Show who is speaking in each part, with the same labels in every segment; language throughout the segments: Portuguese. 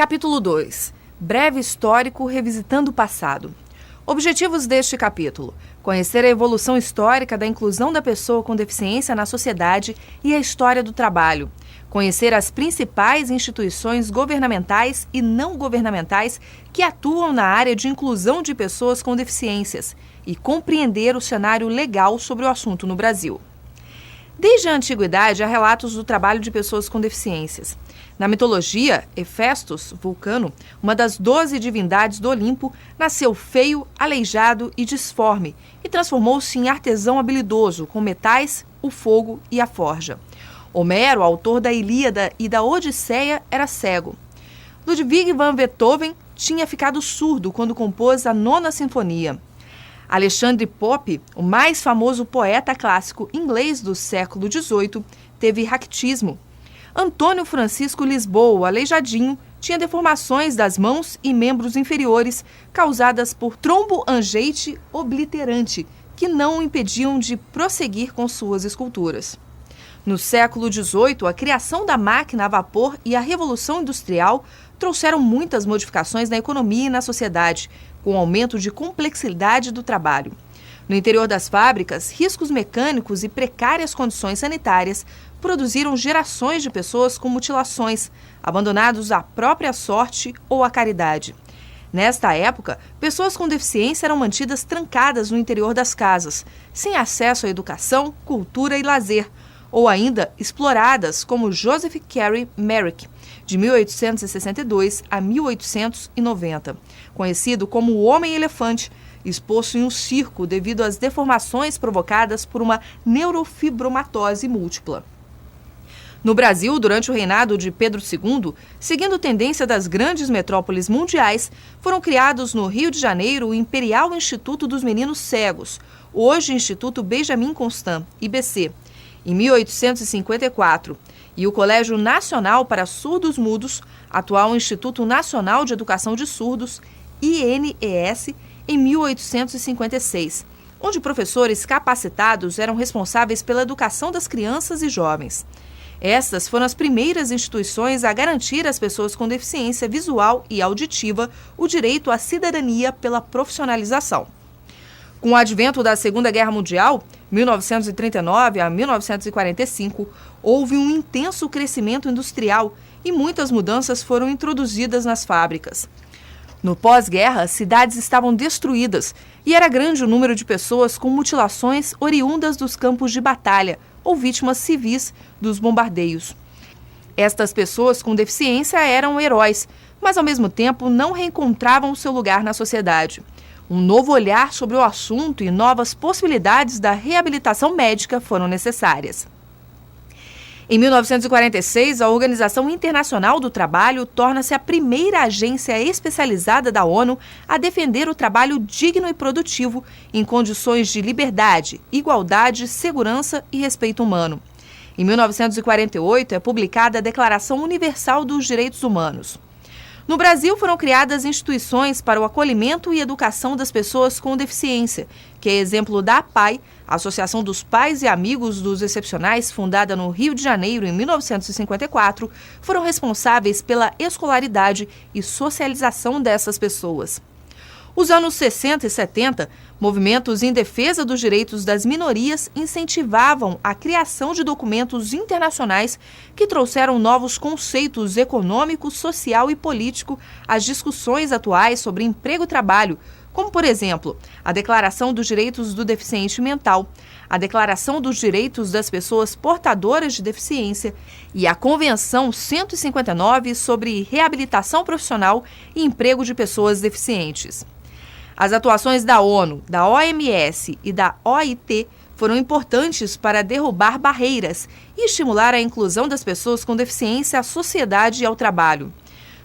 Speaker 1: Capítulo 2. Breve histórico revisitando o passado. Objetivos deste capítulo: conhecer a evolução histórica da inclusão da pessoa com deficiência na sociedade e a história do trabalho. Conhecer as principais instituições governamentais e não governamentais que atuam na área de inclusão de pessoas com deficiências e compreender o cenário legal sobre o assunto no Brasil. Desde a antiguidade, há relatos do trabalho de pessoas com deficiências. Na mitologia, Hefestos, Vulcano, uma das 12 divindades do Olimpo, nasceu feio, aleijado e disforme e transformou-se em artesão habilidoso com metais, o fogo e a forja. Homero, autor da Ilíada e da Odisseia, era cego. Ludwig van Beethoven tinha ficado surdo quando compôs a Nona Sinfonia. Alexandre Pope, o mais famoso poeta clássico inglês do século XVIII, teve raquitismo. Antônio Francisco Lisboa, o aleijadinho, tinha deformações das mãos e membros inferiores causadas por tromboangite obliterante, que não o impediam de prosseguir com suas esculturas. No século XVIII, a criação da máquina a vapor e a Revolução Industrial trouxeram muitas modificações na economia e na sociedade, com o aumento de complexidade do trabalho. No interior das fábricas, riscos mecânicos e precárias condições sanitárias produziram gerações de pessoas com mutilações, abandonados à própria sorte ou à caridade. Nesta época, pessoas com deficiência eram mantidas trancadas no interior das casas, sem acesso à educação, cultura e lazer, ou ainda exploradas, como Joseph Carey Merrick, de 1862 a 1890, conhecido como o Homem-Elefante, exposto em um circo devido às deformações provocadas por uma neurofibromatose múltipla. No Brasil, durante o reinado de Pedro II, seguindo tendência das grandes metrópoles mundiais, foram criados no Rio de Janeiro o Imperial Instituto dos Meninos Cegos, hoje Instituto Benjamin Constant, IBC, em 1854, e o Colégio Nacional para Surdos Mudos, atual Instituto Nacional de Educação de Surdos, INES, em 1856, onde professores capacitados eram responsáveis pela educação das crianças e jovens. Estas foram as primeiras instituições a garantir às pessoas com deficiência visual e auditiva o direito à cidadania pela profissionalização. Com o advento da Segunda Guerra Mundial, 1939 a 1945, houve um intenso crescimento industrial e muitas mudanças foram introduzidas nas fábricas. No pós-guerra, cidades estavam destruídas e era grande o número de pessoas com mutilações oriundas dos campos de batalha ou vítimas civis dos bombardeios. Estas pessoas com deficiência eram heróis, mas ao mesmo tempo não reencontravam o seu lugar na sociedade. Um novo olhar sobre o assunto e novas possibilidades da reabilitação médica foram necessárias. Em 1946, a Organização Internacional do Trabalho torna-se a primeira agência especializada da ONU a defender o trabalho digno e produtivo em condições de liberdade, igualdade, segurança e respeito humano. Em 1948, é publicada a Declaração Universal dos Direitos Humanos. No Brasil, foram criadas instituições para o acolhimento e educação das pessoas com deficiência, que é exemplo da APAE, Associação dos Pais e Amigos dos Excepcionais, fundada no Rio de Janeiro em 1954, foram responsáveis pela escolaridade e socialização dessas pessoas. Os anos 60 e 70, movimentos em defesa dos direitos das minorias incentivavam a criação de documentos internacionais que trouxeram novos conceitos econômico, social e político às discussões atuais sobre emprego e trabalho, como, por exemplo, a Declaração dos Direitos do Deficiente Mental, a Declaração dos Direitos das Pessoas Portadoras de Deficiência e a Convenção 159 sobre Reabilitação Profissional e Emprego de Pessoas Deficientes. As atuações da ONU, da OMS e da OIT foram importantes para derrubar barreiras e estimular a inclusão das pessoas com deficiência à sociedade e ao trabalho.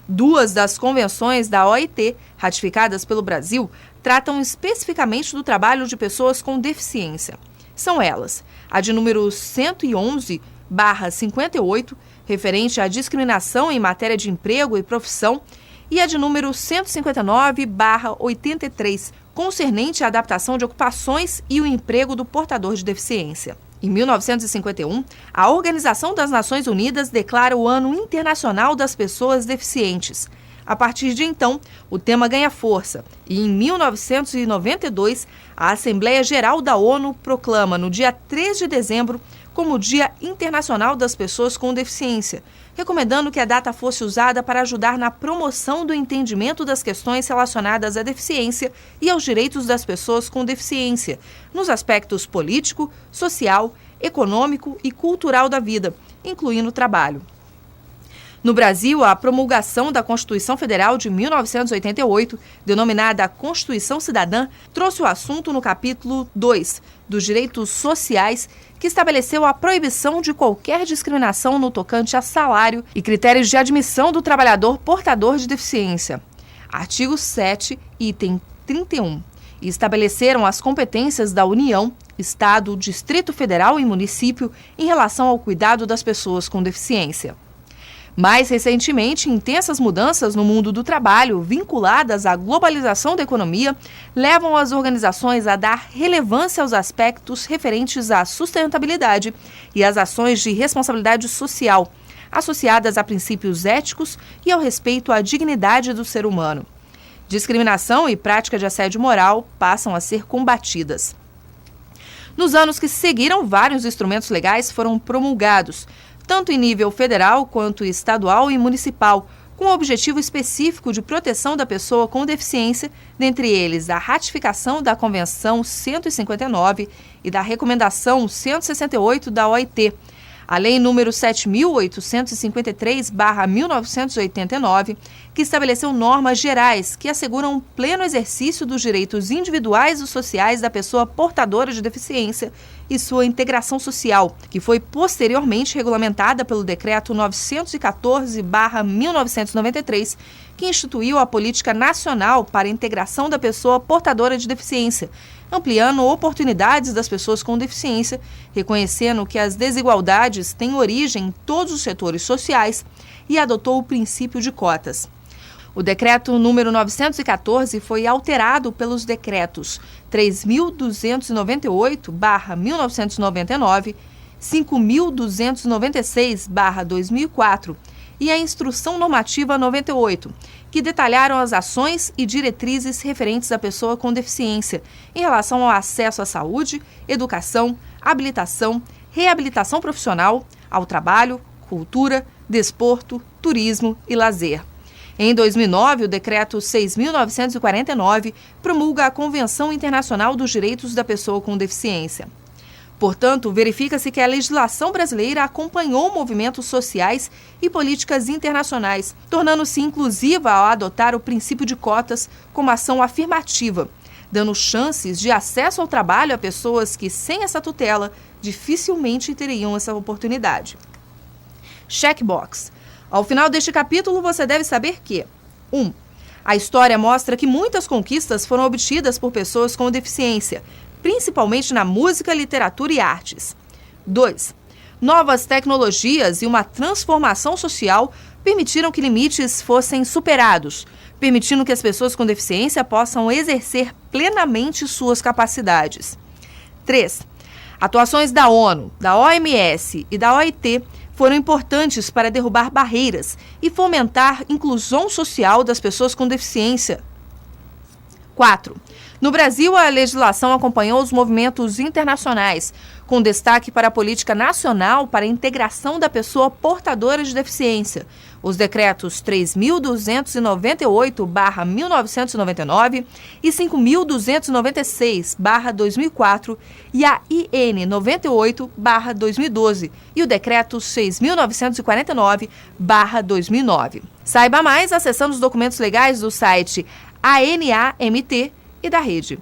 Speaker 1: Duas das convenções da OIT, ratificadas pelo Brasil, tratam especificamente do trabalho de pessoas com deficiência. São elas: a de número 111/58, referente à discriminação em matéria de emprego e profissão, e a de número 159/83, concernente à adaptação de ocupações e o emprego do portador de deficiência. Em 1951, a Organização das Nações Unidas declara o Ano Internacional das Pessoas Deficientes. A partir de então, o tema ganha força e, em 1992, a Assembleia Geral da ONU proclama, no dia 3 de dezembro, como o Dia Internacional das Pessoas com Deficiência, recomendando que a data fosse usada para ajudar na promoção do entendimento das questões relacionadas à deficiência e aos direitos das pessoas com deficiência, nos aspectos político, social, econômico e cultural da vida, incluindo o trabalho. No Brasil, a promulgação da Constituição Federal de 1988, denominada Constituição Cidadã, trouxe o assunto no capítulo 2 dos Direitos Sociais, que estabeleceu a proibição de qualquer discriminação no tocante a salário e critérios de admissão do trabalhador portador de deficiência. Artigo 7, item 31. E estabeleceram as competências da União, Estado, Distrito Federal e município em relação ao cuidado das pessoas com deficiência. Mais recentemente, intensas mudanças no mundo do trabalho, vinculadas à globalização da economia, levam as organizações a dar relevância aos aspectos referentes à sustentabilidade e às ações de responsabilidade social, associadas a princípios éticos e ao respeito à dignidade do ser humano. Discriminação e prática de assédio moral passam a ser combatidas. Nos anos que se seguiram, vários instrumentos legais foram promulgados, tanto em nível federal quanto estadual e municipal, com o objetivo específico de proteção da pessoa com deficiência, dentre eles a ratificação da Convenção 159 e da Recomendação 168 da OIT, a Lei nº 7.853/1989, que estabeleceu normas gerais que asseguram o pleno exercício dos direitos individuais e sociais da pessoa portadora de deficiência e sua integração social, que foi posteriormente regulamentada pelo Decreto 914/1993, que instituiu a Política Nacional para a Integração da Pessoa Portadora de Deficiência, ampliando oportunidades das pessoas com deficiência, reconhecendo que as desigualdades têm origem em todos os setores sociais e adotou o princípio de cotas. O decreto número 914 foi alterado pelos decretos 3.298/1999, 5.296/2004 e a Instrução Normativa 98, que detalharam as ações e diretrizes referentes à pessoa com deficiência em relação ao acesso à saúde, educação, habilitação, reabilitação profissional, ao trabalho, cultura, desporto, turismo e lazer. Em 2009, o Decreto 6.949 promulga a Convenção Internacional dos Direitos da Pessoa com Deficiência. Portanto, verifica-se que a legislação brasileira acompanhou movimentos sociais e políticas internacionais, tornando-se inclusiva ao adotar o princípio de cotas como ação afirmativa, dando chances de acesso ao trabalho a pessoas que, sem essa tutela, dificilmente teriam essa oportunidade. Checkbox. Ao final deste capítulo, você deve saber que 1. A história mostra que muitas conquistas foram obtidas por pessoas com deficiência, principalmente na música, literatura e artes. 2. Novas tecnologias e uma transformação social permitiram que limites fossem superados, permitindo que as pessoas com deficiência possam exercer plenamente suas capacidades. 3. Atuações da ONU, da OMS e da OIT foram importantes para derrubar barreiras e fomentar a inclusão social das pessoas com deficiência. 4. No Brasil, a legislação acompanhou os movimentos internacionais, com destaque para a Política Nacional para a Integração da Pessoa Portadora de Deficiência, os decretos 3.298/1999 e 5.296/2004 e a IN 98/2012 e o decreto 6.949/2009. Saiba mais acessando os documentos legais do site ANAMT e da Rede.